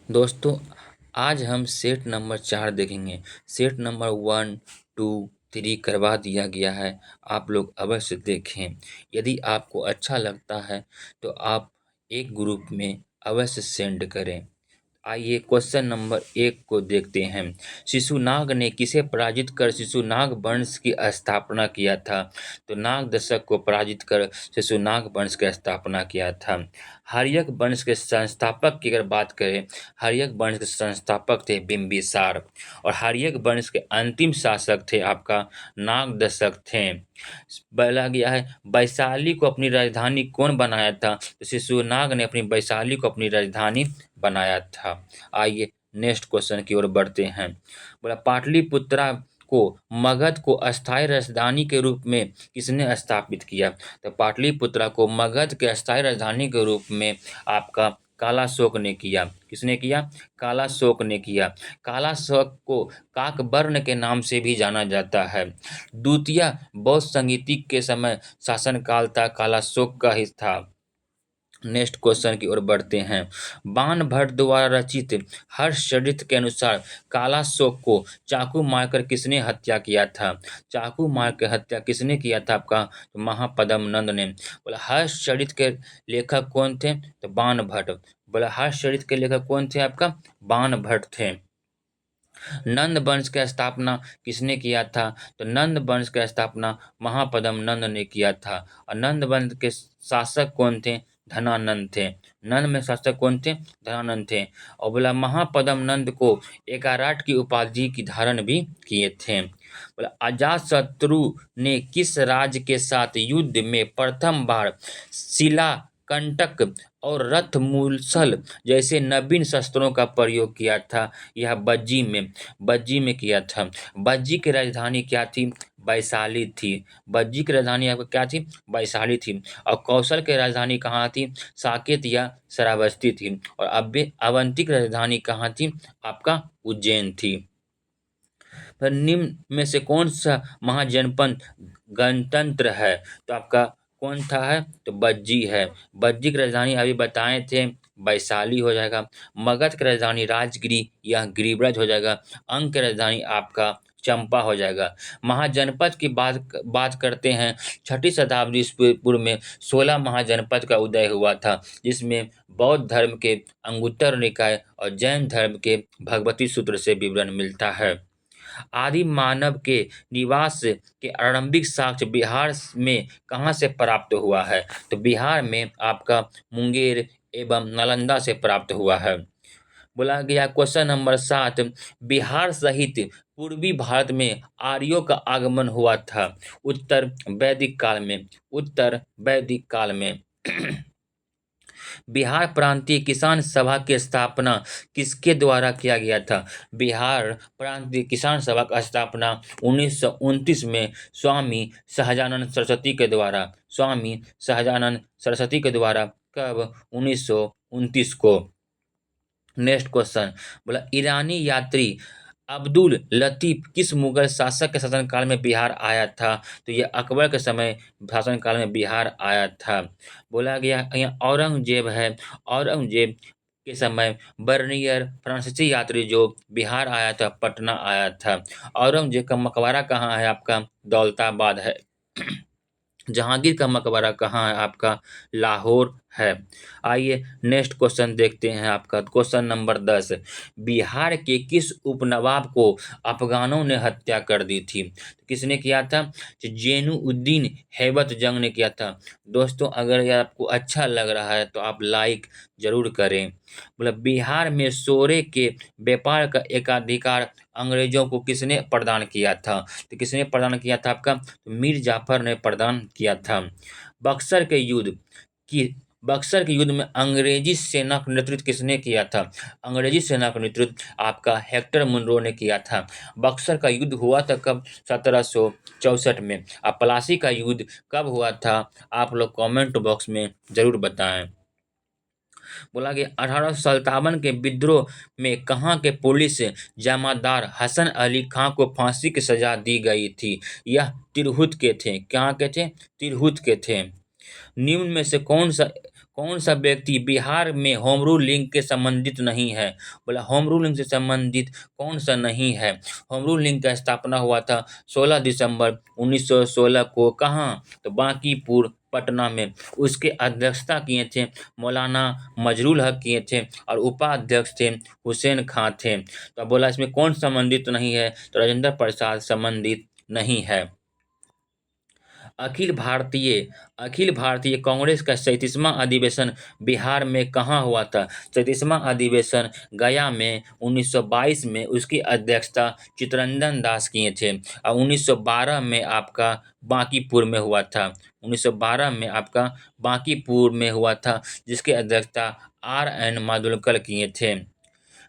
दोस्तों, आज हम सेट नंबर 4 देखेंगे। सेट नंबर 1, 2, 3 करवा दिया गया है। आप लोग अवश्य देखें। यदि आपको अच्छा लगता है तो आप एक ग्रुप में अवश्य सेंड करें। आइए क्वेश्चन नंबर 1 को देखते हैं। शिशुनाग ने किसे पराजित कर शिशुनाग वंश की स्थापना किया था? तो नाग दशक को पराजित कर शिशुनाग वंश की स्थापना किया था। हर्यक वंश के संस्थापक की अगर बात करें, हर्यक वंश के संस्थापक थे बिंबिसार और हर्यक वंश के अंतिम शासक थे आपका नाग दशक थे। बोला गया है वैशाली को अपनी राजधानी कौन बनाया था? तो शिशुनाग ने अपनी वैशाली को अपनी राजधानी बनाया था। आइए नेक्स्ट क्वेश्चन की ओर बढ़ते हैं। बोला पाटलिपुत्रा को मगध को अस्थायी राजधानी के रूप में किसने स्थापित किया? तो पाटलिपुत्रा को मगध के अस्थायी राजधानी के रूप में आपका कालाशोक ने किया। किसने किया? कालाशोक ने किया। कालाशोक को काकबर्न के नाम से भी जाना जाता है। द्वितीय बौद्ध संगीति के समय शासनकाल था, कालाशोक का ही था। नेक्स्ट क्वेश्चन की ओर बढ़ते हैं। बाणभट्ट द्वारा रचित हर्षचरित के अनुसार कालाशोक को चाकू मारकर किसने हत्या किया था? चाकू मार के हत्या किसने किया था आपका? तो महापद्म नंद ने। बोला हर्षचरित के लेखक कौन थे? तो बाणभट्ट। बोला हर्षचरित के लेखक कौन थे आपका? बाणभट्ट थे। नंद वंश की स्थापना किसने किया था? तो नंद वंश की स्थापना महापद्म नंद ने किया था। और नंद वंश के शासक कौन थे? धनानंद थे। नंद में शासक कौन थे? धनानंद थे। और बोला महापद्म नंद को एकाराट की उपाधि की धारण भी किए थे। बोला अजातशत्रु ने किस राज्य के साथ युद्ध में प्रथम बार शिला कंटक और रथमूसल जैसे नवीन शस्त्रों का प्रयोग किया था? यह बज्जी में किया था। बज्जी की राजधानी क्या थी? वैशाली थी। बज्जी की राजधानी आपको क्या थी? वैशाली थी। और कौशल की राजधानी कहाँ थी? साकेत या श्रावस्ती थी। और अवंती की राजधानी कहाँ थी? आपका उज्जैन थी। पर निम्न में से कौन सा महाजनपद गणतंत्र है? तो आपका कौन था है? तो बज्जी है। बज्जी की राजधानी अभी बताए थे वैशाली हो जाएगा। मगध की राजधानी राजगिरी या गिरिब्रज हो जाएगा। अंग की राजधानी आपका चंपा हो जाएगा। महाजनपद की बात करते हैं। छठी शताब्दी ईस्वी पूर्व में 16 महाजनपद का उदय हुआ था, जिसमें बौद्ध धर्म के अंगुत्तर निकाय और जैन धर्म के भगवती सूत्र से विवरण मिलता है। आदि मानव के निवास के आरंभिक साक्ष्य बिहार में कहाँ से प्राप्त हुआ है? तो बिहार में आपका मुंगेर एवं नालंदा से प्राप्त हुआ है। बोला गया क्वेश्चन नंबर 7, बिहार सहित पूर्वी भारत में आर्यों का आगमन हुआ था उत्तर वैदिक काल में। उत्तर वैदिक काल में बिहार प्रांतीय किसान सभा की स्थापना किसके द्वारा किया गया था? बिहार प्रांतीय किसान सभा का स्थापना 1929 में स्वामी सहजानंद सरस्वती के द्वारा। स्वामी सहजानंद सरस्वती के द्वारा कब? 1929 को। नेक्स्ट क्वेश्चन बोला ईरानी यात्री अब्दुल लतीफ किस मुगल शासक के शासनकाल में बिहार आया था? तो यह अकबर के समय शासनकाल में बिहार आया था। बोला गया यहाँ औरंगजेब है। औरंगजेब के समय बर्नियर फ्रांसीसी यात्री जो बिहार आया था, पटना आया था। औरंगजेब का मकबरा कहाँ है आपका? दौलताबाद है। जहांगीर का मकबरा कहाँ है आपका? लाहौर है। आइए नेक्स्ट क्वेश्चन देखते हैं आपका क्वेश्चन नंबर 10, बिहार के किस उपनवाब को अफगानों ने हत्या कर दी थी? तो किसने किया था? तो जैनुद्दीन हैबत जंग ने किया था। दोस्तों अगर यह आपको अच्छा लग रहा है तो आप लाइक जरूर करें। बोला बिहार में सोरे के व्यापार का एकाधिकार अंग्रेजों को किसने प्रदान किया था? तो किसने प्रदान किया था आपका? तो मीर जाफर ने प्रदान किया था। बक्सर के युद्ध की बक्सर के युद्ध में अंग्रेजी सेना का नेतृत्व किसने किया था? अंग्रेजी सेना का नेतृत्व आपका हेक्टर मुनरो ने किया था। बक्सर का युद्ध हुआ था कब? 1764 में। अब प्लासी का युद्ध कब हुआ था? आप लोग कमेंट बॉक्स में जरूर बताएं। बोला कि 1857 के विद्रोह में कहाँ के पुलिस जमादार हसन अली खां को फांसी की सजा दी गई थी? यह तिरहुत के थे। कहाँ के थे? तिरहुत के थे। निम्न में से कौन सा व्यक्ति बिहार में होम रूल लिंक के संबंधित नहीं है? बोला होम रूल लिंक से संबंधित कौन सा नहीं है? होम रूल लिंक का स्थापना हुआ था 16 दिसंबर 1916 को। कहाँ? तो बांकीपुर पटना में। उसके अध्यक्षता किए थे मौलाना मजरूल हक किए थे और उपाध्यक्ष थे हुसैन खां थे। तो अब बोला इसमें कौन संबंधित नहीं है? तो राजेंद्र प्रसाद संबंधित नहीं है। अखिल भारतीय अखिल भारतीय कांग्रेस का 37वां अधिवेशन बिहार में कहाँ हुआ था? 37वां अधिवेशन गया में 1922 में। उसकी अध्यक्षता चित्तरंजन दास किए थे और 1912 में आपका बांकीपुर में हुआ था। 1912 में आपका बांकीपुर में हुआ था, जिसकी अध्यक्षता R N माडुलकर किए थे।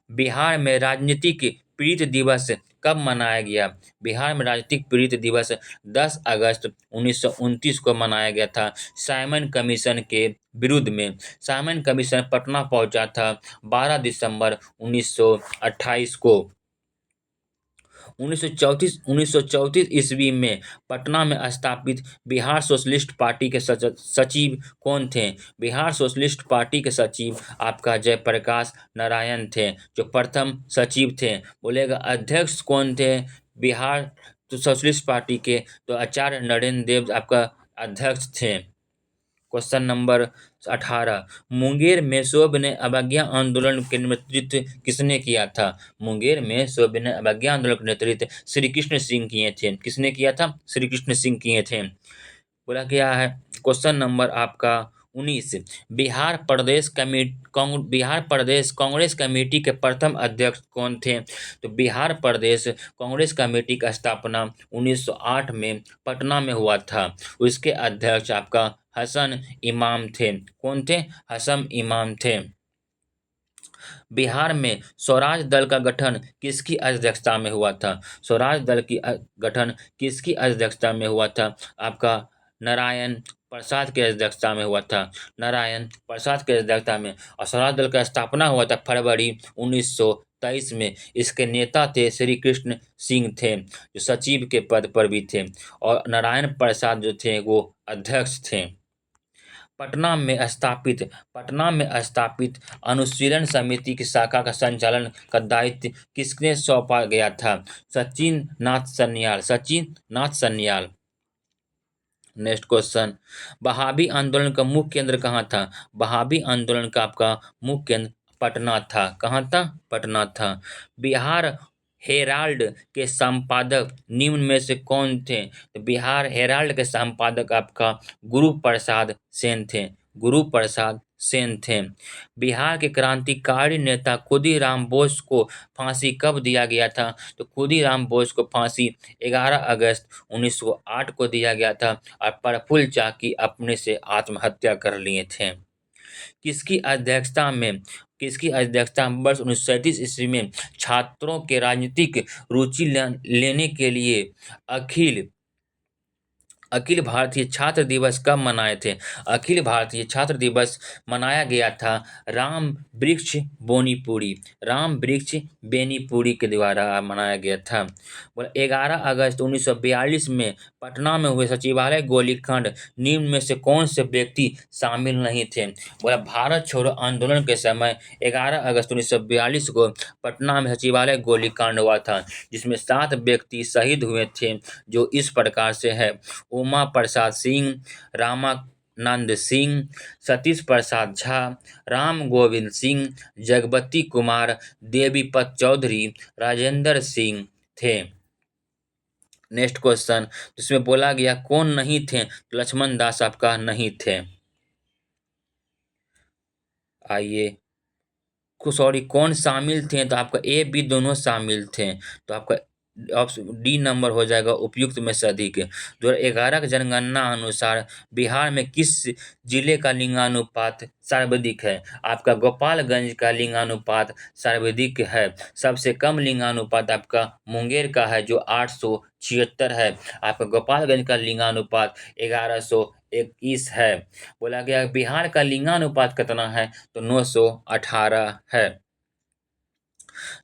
बिहार में राजनीतिक पीड़ित दिवस कब मनाया गया? बिहार में राजनीतिक पीड़ित दिवस 10 अगस्त 1929 को मनाया गया था, साइमन कमीशन के विरुद्ध में। साइमन कमीशन पटना पहुंचा था 12 दिसंबर 1928 को। 1934 ईस्वी में पटना में स्थापित बिहार सोशलिस्ट पार्टी के सचिव कौन थे? बिहार सोशलिस्ट पार्टी के सचिव आपका जयप्रकाश नारायण थे, जो प्रथम सचिव थे। बोलेगा अध्यक्ष कौन थे बिहार सोशलिस्ट पार्टी के? तो आचार्य नरेंद्र देव आपका अध्यक्ष थे। क्वेश्चन नंबर 18, मुंगेर में सविनय अवज्ञा आंदोलन के नेतृत्व किसने किया था? मुंगेर में सविनय अवज्ञा आंदोलन का नेतृत्व श्री कृष्ण सिंह किए थे। किसने किया था? श्री कृष्ण सिंह किए थे। बोला क्या है? क्वेश्चन नंबर आपका 19, बिहार प्रदेश कांग्रेस कमेटी के प्रथम अध्यक्ष कौन थे? तो बिहार प्रदेश कांग्रेस कमेटी का स्थापना 1908 में पटना में हुआ था। उसके अध्यक्ष आपका हसन इमाम थे। कौन थे? हसन इमाम थे। बिहार में स्वराज दल का गठन किसकी अध्यक्षता में हुआ था? स्वराज दल की गठन किसकी अध्यक्षता में हुआ था? आपका नारायण प्रसाद की अध्यक्षता में हुआ था। नारायण प्रसाद की अध्यक्षता में। और स्वराज दल का स्थापना हुआ था फरवरी 1923 में। इसके नेता थे श्री कृष्ण सिंह थे, जो सचिव के पद पर भी थे, और नारायण प्रसाद जो थे वो अध्यक्ष थे। पटना में स्थापित अनुशीलन समिति की शाखा का संचालन का दायित्व किसने सौंपा गया था? सचिन नाथ सन्याल। नेक्स्ट क्वेश्चन, वहाबी आंदोलन का मुख्य केंद्र कहाँ था? वहाबी आंदोलन का आपका मुख्य केंद्र पटना था। कहाँ था? पटना था। बिहार हेराल्ड के संपादक निम्न में से कौन थे? तो बिहार हेराल्ड के संपादक आपका गुरु प्रसाद सेन थे। गुरु प्रसाद सेन थे। बिहार के क्रांतिकारी नेता खुदीराम बोस को फांसी कब दिया गया था? तो खुदीराम बोस को फांसी 11 अगस्त 1908 को दिया गया था और प्रफुल्ल चाकी अपने से आत्महत्या कर लिए थे। किसकी अध्यक्षता में वर्ष 1937 ईस्वी में छात्रों के राजनीतिक रुचि लेने के लिए अखिल भारतीय छात्र दिवस कब मनाए थे? अखिल भारतीय छात्र दिवस मनाया गया था राम वृक्ष बेनीपुरी के द्वारा मनाया गया था। बोला 11 अगस्त 1942 में पटना में हुए सचिवालय गोलीकांड निम्न में से कौन से व्यक्ति शामिल नहीं थे? बोला भारत छोड़ो आंदोलन के समय 11 अगस्त 1942 को पटना में सचिवालय गोलीकांड हुआ था, जिसमें 7 व्यक्ति शहीद हुए थे, जो इस प्रकार से है: उमा प्रसाद सिंह, रामानंद सिंह, सतीश प्रसाद झा, राम गोविंद सिंह, जगपति कुमार, देवीपत चौधरी, राजेंद्र सिंह थे। नेक्स्ट क्वेश्चन, जिसमें बोला गया कौन नहीं थे? लक्ष्मण दास आपका नहीं थे। आइए, कौन शामिल थे? तो आपका ए बी दोनों शामिल थे। तो आपका ऑप्शन डी नंबर हो जाएगा उपयुक्त में से अधिक। 2011 की जनगणना अनुसार बिहार में किस जिले का लिंगानुपात सर्वाधिक है? आपका गोपालगंज का लिंगानुपात सर्वाधिक है। सबसे कम लिंगानुपात आपका मुंगेर का है, जो 876 है। आपका गोपालगंज का लिंगानुपात 1121 है। बोला गया बिहार का लिंगानुपात कितना है? तो 918 है।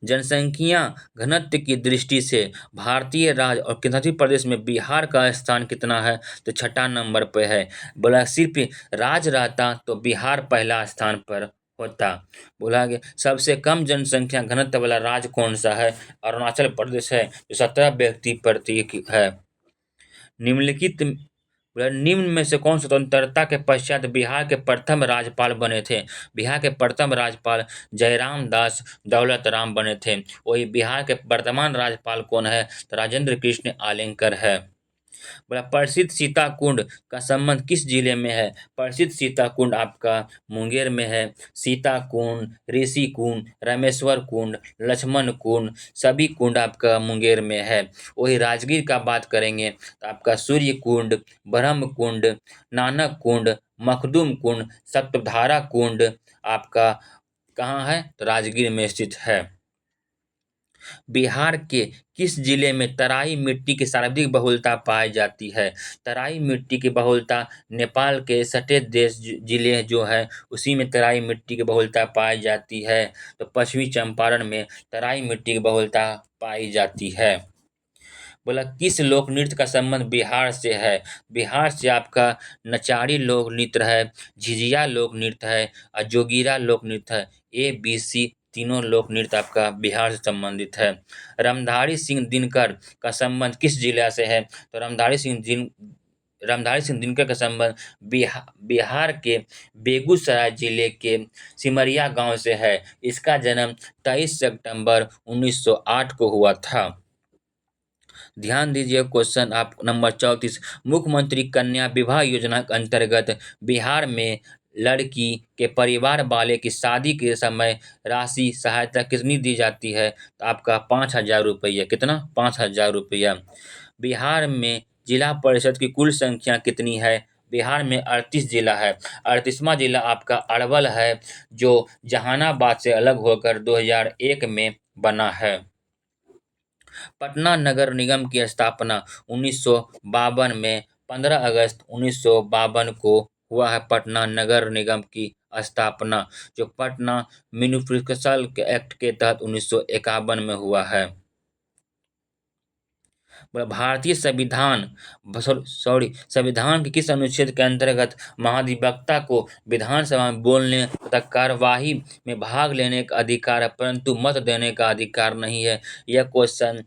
जनसंख्या घनत्व की दृष्टि से भारतीय राज्य और केंद्रशासित प्रदेश में बिहार का स्थान कितना है? तो छठा नंबर पे है। बोला सिर्फ राज्य रहता तो बिहार पहला स्थान पर होता। बोला कि सबसे कम जनसंख्या घनत्व वाला राज्य कौन सा है? अरुणाचल प्रदेश है, जो 17 व्यक्ति प्रति है। निम्नलिखित निम्न में से कौन स्वतंत्रता के पश्चात बिहार के प्रथम राज्यपाल बने थे? बिहार के प्रथम राज्यपाल जयराम दास दौलत राम बने थे। वही बिहार के वर्तमान राज्यपाल कौन है? तो राजेंद्र कृष्ण आलेंकर है। बोला प्रसिद्ध सीता कुंड का संबंध किस जिले में है? प्रसिद्ध सीता कुंड आपका मुंगेर में है। सीता कुंड, ऋषि कुंड, रामेश्वर कुंड, लक्ष्मण कुंड, सभी कुंड आपका मुंगेर में है। वही राजगीर का बात करेंगे तो आपका सूर्य कुंड, ब्रह्म कुंड, नानक कुंड, मखदूम कुंड, सप्तधारा कुंड आपका कहाँ है? तो राजगीर में स्थित है। बिहार के किस जिले में तराई मिट्टी की सर्वाधिक बहुलता पाई जाती है? तराई मिट्टी की बहुलता नेपाल के सटे देश जिले जो है उसी में तराई मिट्टी की बहुलता पाई जाती है। तो पश्चिमी चंपारण में तराई मिट्टी की बहुलता पाई जाती है। बोला किस लोक नृत्य का संबंध बिहार से है? बिहार से आपका नचारी लोक नृत्य है, झिझिया लोक नृत्य है और जोगीरा लोक नृत्य है। ABC तीनों लोक नृत्य आपका बिहार से संबंधित है। रामधारी सिंह दिनकर का संबंध किस जिला से है? तो रामधारी सिंह दिनकर का संबंध बिहार के बेगूसराय जिले के सिमरिया गांव से है। इसका जन्म 23 सितंबर 1908 को हुआ था। ध्यान दीजिए क्वेश्चन आप नंबर 34। मुख्यमंत्री कन्या विवाह योजना के अंतर्गत बिहार में लड़की के परिवार वाले की शादी के समय राशि सहायता कितनी दी जाती है? तो आपका 5,000 रुपया। कितना? 5,000 रुपया। बिहार में जिला परिषद की कुल संख्या कितनी है? बिहार में 38 जिला है। 38वां जिला आपका अरवल है, जो जहानाबाद से अलग होकर 2001 में बना है। पटना नगर निगम की स्थापना 1952 में 15 अगस्त 1952 को हुआ है। पटना नगर निगम की स्थापना जो पटना म्यूनिसिपल एक्ट के तहत 1951 में हुआ है। भारतीय संविधान के किस अनुच्छेद के अंतर्गत महाधिवक्ता को विधानसभा में बोलने तथा कार्यवाही में भाग लेने का अधिकार है, परंतु मत देने का अधिकार नहीं है? यह क्वेश्चन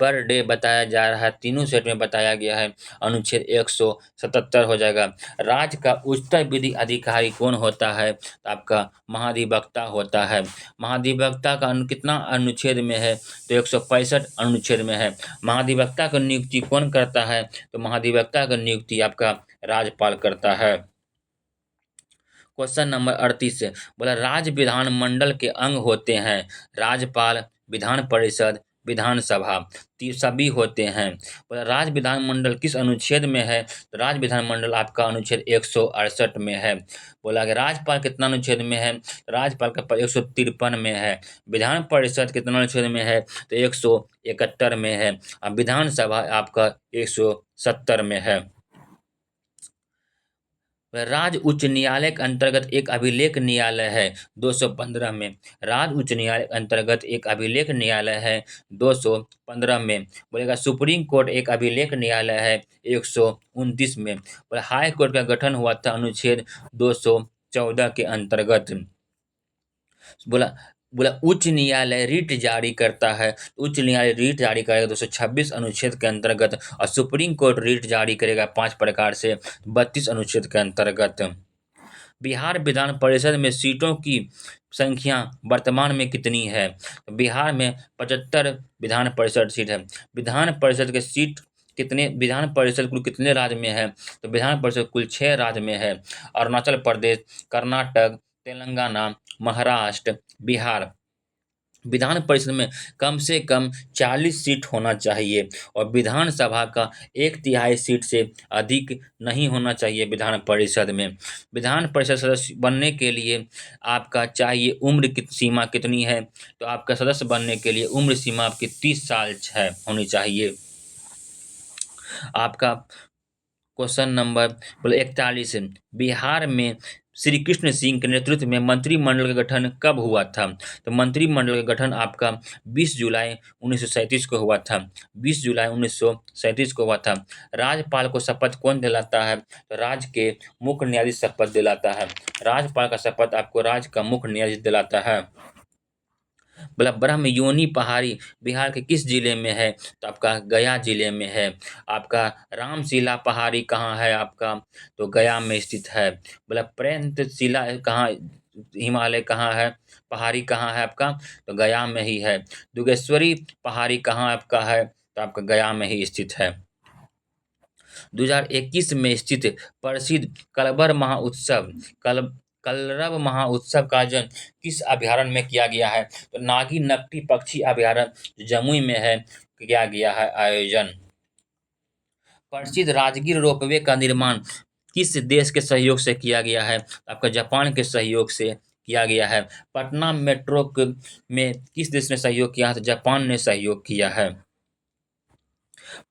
पर डे बताया जा रहा है, तीनों सेट में बताया गया है। अनुच्छेद 177 हो जाएगा। राज्य का उच्चतम विधि अधिकारी कौन होता है? तो आपका महाधिवक्ता होता है। महाधिवक्ता का कितना अनुच्छेद में है? तो 165 अनुच्छेद में है। महाधिवक्ता का नियुक्ति कौन करता है? तो महाधिवक्ता का नियुक्ति आपका राज्यपाल करता है। क्वेश्चन नंबर 38 से बोला राज्य विधानमंडल के अंग होते हैं राज्यपाल, विधान परिषद, विधानसभा, सभी होते हैं। बोला राज्य विधानमंडल किस अनुच्छेद में है? तो राज्य विधानमंडल आपका अनुच्छेद 168 में है। बोला कि राज्यपाल कितना अनुच्छेद में है? राज्यपाल का 153 में है। विधान परिषद कितना अनुच्छेद में है? तो 171 में है। और विधानसभा आपका 170 में है। राज्य उच्च न्यायालय के अंतर्गत एक अभिलेख न्यायालय है 215 में। राज्य उच्च न्यायालय के अंतर्गत एक अभिलेख न्यायालय है 215 में। बोलेगा सुप्रीम कोर्ट एक अभिलेख न्यायालय है 129 में। बोले हाई कोर्ट का गठन हुआ था अनुच्छेद 214 के अंतर्गत। बोला बोला उच्च न्यायालय रिट जारी करता है। उच्च न्यायालय रिट जारी करेगा 226 अनुच्छेद के अंतर्गत और सुप्रीम कोर्ट रिट जारी करेगा 5 प्रकार से 32 अनुच्छेद के अंतर्गत। बिहार विधान परिषद में सीटों की संख्या वर्तमान में कितनी है? बिहार में 75 विधान परिषद सीट है। विधान परिषद के सीट कितने? विधान परिषद कुल कितने राज्य में है? तो विधान परिषद कुल 6 राज्य में है। अरुणाचल प्रदेश, कर्नाटक, तेलंगाना, महाराष्ट्र, बिहार। विधान परिषद में कम से कम 40 सीट होना चाहिए और विधानसभा का 1/3 सीट से अधिक नहीं होना चाहिए विधान परिषद में। विधान परिषद सदस्य बनने के लिए आपका चाहिए उम्र की सीमा कितनी है? तो आपका सदस्य बनने के लिए उम्र सीमा आपकी 30 साल है होनी चाहिए। आपका क्वेश्चन नंबर बोले 41 बिहार में श्री कृष्ण सिंह के नेतृत्व में मंत्रिमंडल का गठन कब हुआ था? तो मंत्रिमंडल का गठन आपका 20 जुलाई 1937 को हुआ था। 20 जुलाई 1937 को हुआ था। राज्यपाल को शपथ कौन दिलाता है? तो राज्य के मुख्य न्यायाधीश शपथ दिलाता है। राज्यपाल का शपथ आपको राज्य का मुख्य न्यायाधीश दिलाता है। बोला ब्रह्मयोनी पहाड़ी बिहार के किस जिले में है? तो आपका गया जिले में है। आपका रामशिला पहाड़ी कहाँ है आपका? तो गया में स्थित है। बोला पर्वतशिला कहाँ, हिमालय कहाँ है, पहाड़ी कहाँ है आपका? तो गया में ही है। दुगेश्वरी पहाड़ी कहाँ आपका है? तो आपका गया में ही स्थित है। 2021 में स्थित प्रसिद्ध कलबर महोत्सव कलरव महोत्सव का आयोजन किस अभयारण्य में किया गया है? तो नागी नकटी पक्षी अभयारण्य जमुई में है, किया गया है आयोजन। प्रसिद्ध राजगीर रोपवे का निर्माण किस देश के सहयोग से किया गया है? आपका जापान के सहयोग से किया गया है। पटना मेट्रो में किस देश ने सहयोग किया है? तो जापान ने सहयोग किया है।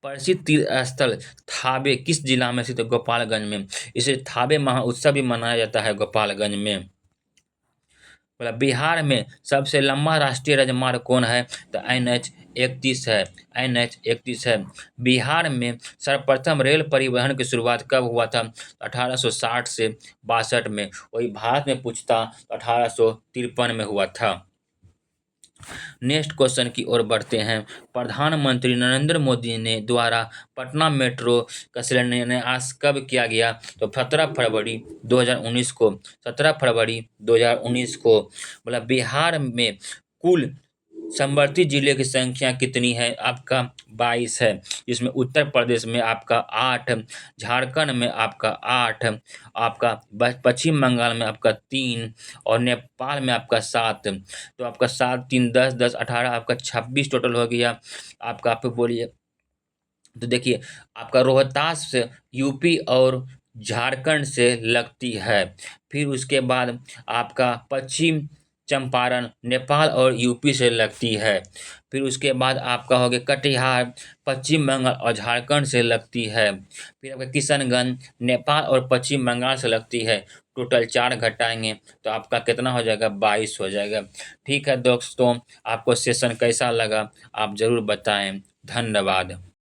प्रसिद्ध तीर्थ स्थल थाबे किस जिला में स्थित है? गोपालगंज में। इसे थाबे महोत्सव भी मनाया जाता है गोपालगंज में। बोला बिहार में सबसे लंबा राष्ट्रीय राजमार्ग कौन है? तो NH 31 है। NH 31 है। बिहार में सर्वप्रथम रेल परिवहन की शुरुआत कब हुआ था? 1860 से 62 में। वही भारत में पूछता 1853 में हुआ था। नेक्स्ट क्वेश्चन की ओर बढ़ते हैं। प्रधानमंत्री नरेंद्र मोदी ने द्वारा पटना मेट्रो का शिलान्यास कब किया गया? तो 17 फरवरी 2019 को। 17 फरवरी 2019 को। बोला बिहार में कुल समवर्ती जिले की संख्या कितनी है? आपका 22 है। इसमें उत्तर प्रदेश में आपका 8, झारखंड में आपका 8, आपका पश्चिम बंगाल में आपका 3 और नेपाल में आपका 7। तो आपका 7 3 10 10 18 आपका 26 टोटल हो गया आपका। आप बोलिए। तो देखिए आपका रोहतास यूपी और झारखंड से लगती है। फिर उसके बाद आपका पश्चिम चंपारण नेपाल और यूपी से लगती है। फिर उसके बाद आपका हो गया कटिहार पश्चिम बंगाल और झारखंड से लगती है। फिर आपका किशनगंज नेपाल और पश्चिम बंगाल से लगती है। टोटल 4 घटाएंगे तो आपका कितना हो जाएगा? 22 हो जाएगा। ठीक है दोस्तों, आपको सेशन कैसा लगा आप ज़रूर बताएं। धन्यवाद।